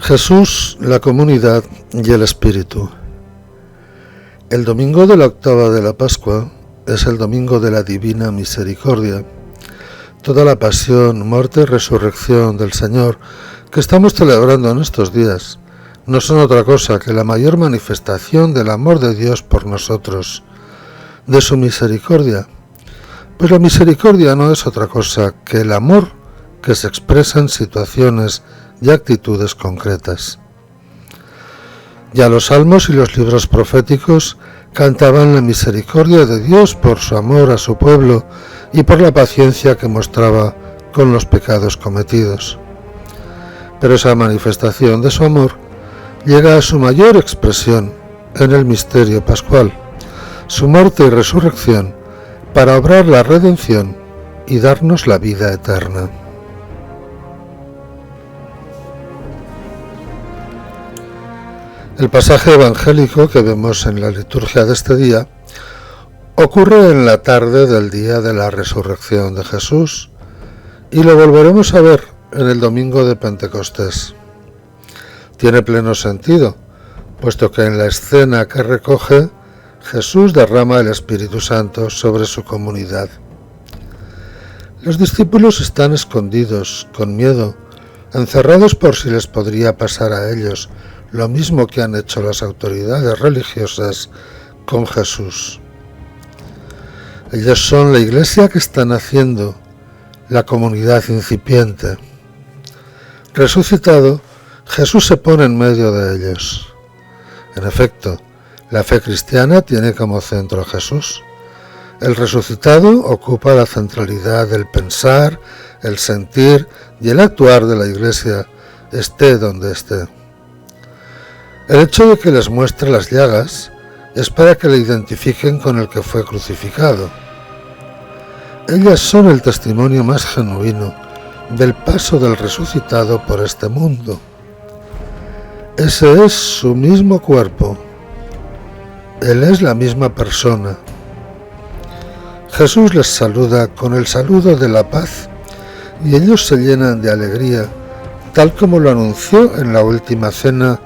Jesús, la comunidad y el Espíritu. El domingo de la octava de la Pascua es el domingo de la Divina Misericordia. Toda la pasión, muerte y resurrección del Señor que estamos celebrando en estos días no son otra cosa que la mayor manifestación del amor de Dios por nosotros, de su misericordia. Pues la misericordia no es otra cosa que el amor que se expresa en situaciones y actitudes concretas. Ya los salmos y los libros proféticos cantaban la misericordia de Dios por su amor a su pueblo y por la paciencia que mostraba con los pecados cometidos. Pero esa manifestación de su amor llega a su mayor expresión en el misterio pascual, su muerte y resurrección, para obrar la redención y darnos la vida eterna. El pasaje evangélico que vemos en la liturgia de este día ocurre en la tarde del día de la resurrección de Jesús y lo volveremos a ver en el domingo de Pentecostés. Tiene pleno sentido, puesto que en la escena que recoge, Jesús derrama el Espíritu Santo sobre su comunidad. Los discípulos están escondidos, con miedo, encerrados por si les podría pasar a ellos lo mismo que han hecho las autoridades religiosas con Jesús. Ellos son la iglesia que está naciendo, la comunidad incipiente. Resucitado, Jesús se pone en medio de ellos. En efecto, la fe cristiana tiene como centro a Jesús. El resucitado ocupa la centralidad del pensar, el sentir y el actuar de la iglesia, esté donde esté. El hecho de que les muestre las llagas es para que le identifiquen con el que fue crucificado. Ellas son el testimonio más genuino del paso del resucitado por este mundo. Ese es su mismo cuerpo. Él es la misma persona. Jesús les saluda con el saludo de la paz y ellos se llenan de alegría, tal como lo anunció en la última cena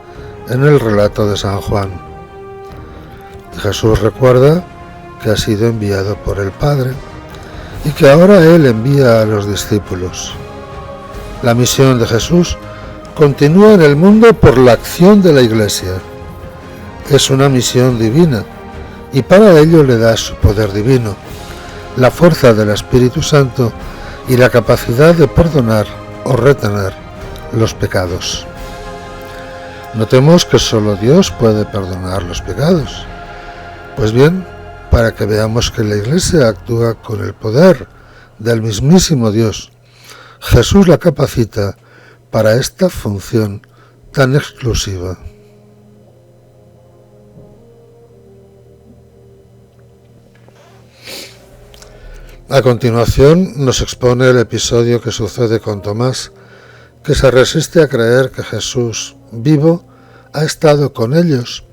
en el relato de San Juan. Jesús recuerda que ha sido enviado por el Padre y que ahora Él envía a los discípulos. La misión de Jesús continúa en el mundo por la acción de la Iglesia. Es una misión divina y para ello le da su poder divino, la fuerza del Espíritu Santo y la capacidad de perdonar o retener los pecados. Notemos que solo Dios puede perdonar los pecados. Pues bien, para que veamos que la Iglesia actúa con el poder del mismísimo Dios, Jesús la capacita para esta función tan exclusiva. A continuación nos expone el episodio que sucede con Tomás, que se resiste a creer que Jesús, vivo, ha estado con ellos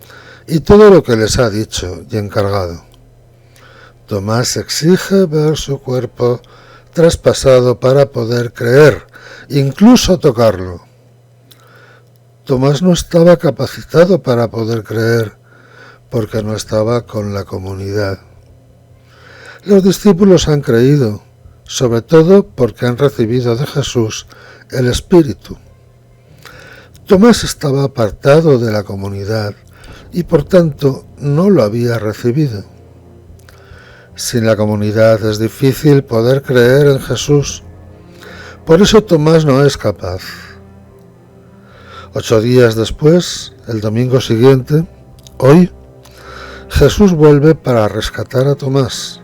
y todo lo que les ha dicho y encargado. Tomás exige ver su cuerpo traspasado para poder creer, incluso tocarlo. Tomás no estaba capacitado para poder creer, porque no estaba con la comunidad. Los discípulos han creído, sobre todo porque han recibido de Jesús el Espíritu. Tomás estaba apartado de la comunidad y por tanto no lo había recibido. Sin la comunidad es difícil poder creer en Jesús. Por eso Tomás no es capaz. 8 días después, el domingo siguiente, hoy, Jesús vuelve para rescatar a Tomás.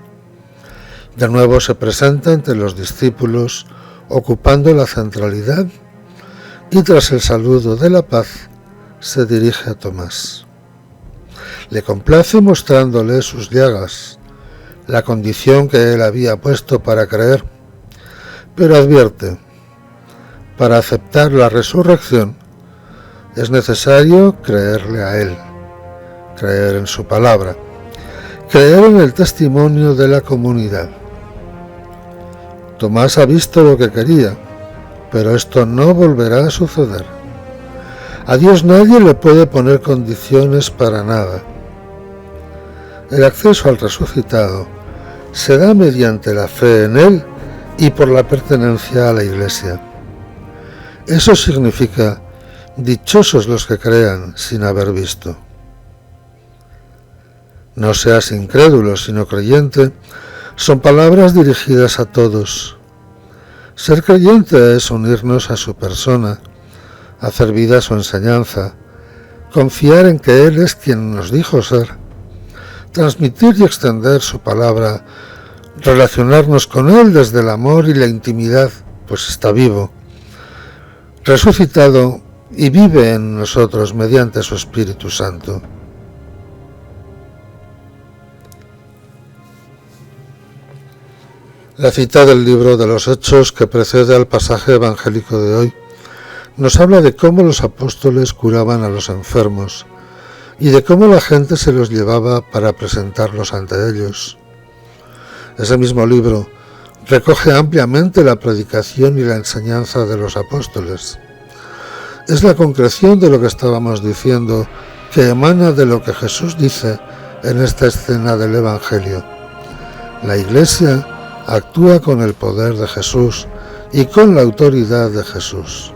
De nuevo se presenta entre los discípulos, ocupando la centralidad, y tras el saludo de la paz, se dirige a Tomás. Le complace mostrándole sus llagas, la condición que él había puesto para creer, pero advierte, para aceptar la resurrección, es necesario creerle a él, creer en su palabra, creer en el testimonio de la comunidad. Tomás ha visto lo que quería, pero esto no volverá a suceder. A Dios nadie le puede poner condiciones para nada. El acceso al resucitado se da mediante la fe en Él y por la pertenencia a la Iglesia. Eso significa dichosos los que crean sin haber visto. No seas incrédulo, sino creyente, son palabras dirigidas a todos. Ser creyente es unirnos a su persona, hacer vida su enseñanza, confiar en que Él es quien nos dijo ser, transmitir y extender su palabra, relacionarnos con Él desde el amor y la intimidad, pues está vivo, resucitado y vive en nosotros mediante su Espíritu Santo. La cita del libro de los Hechos que precede al pasaje evangélico de hoy nos habla de cómo los apóstoles curaban a los enfermos y de cómo la gente se los llevaba para presentarlos ante ellos. Ese mismo libro recoge ampliamente la predicación y la enseñanza de los apóstoles. Es la concreción de lo que estábamos diciendo, que emana de lo que Jesús dice en esta escena del Evangelio. La Iglesia actúa con el poder de Jesús y con la autoridad de Jesús.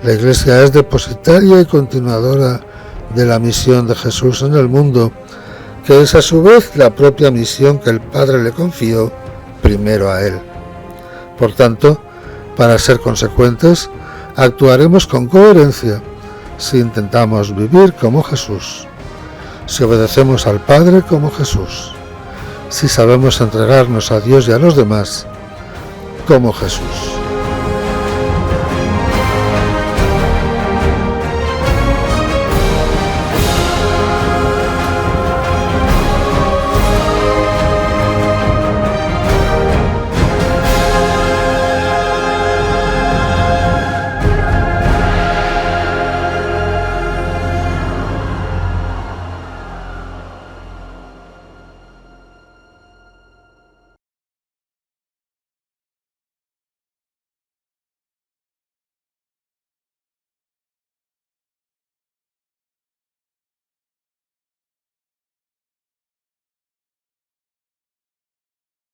La Iglesia es depositaria y continuadora de la misión de Jesús en el mundo, que es a su vez la propia misión que el Padre le confió primero a Él. Por tanto, para ser consecuentes, actuaremos con coherencia si intentamos vivir como Jesús, si obedecemos al Padre como Jesús, si sabemos entregarnos a Dios y a los demás como Jesús.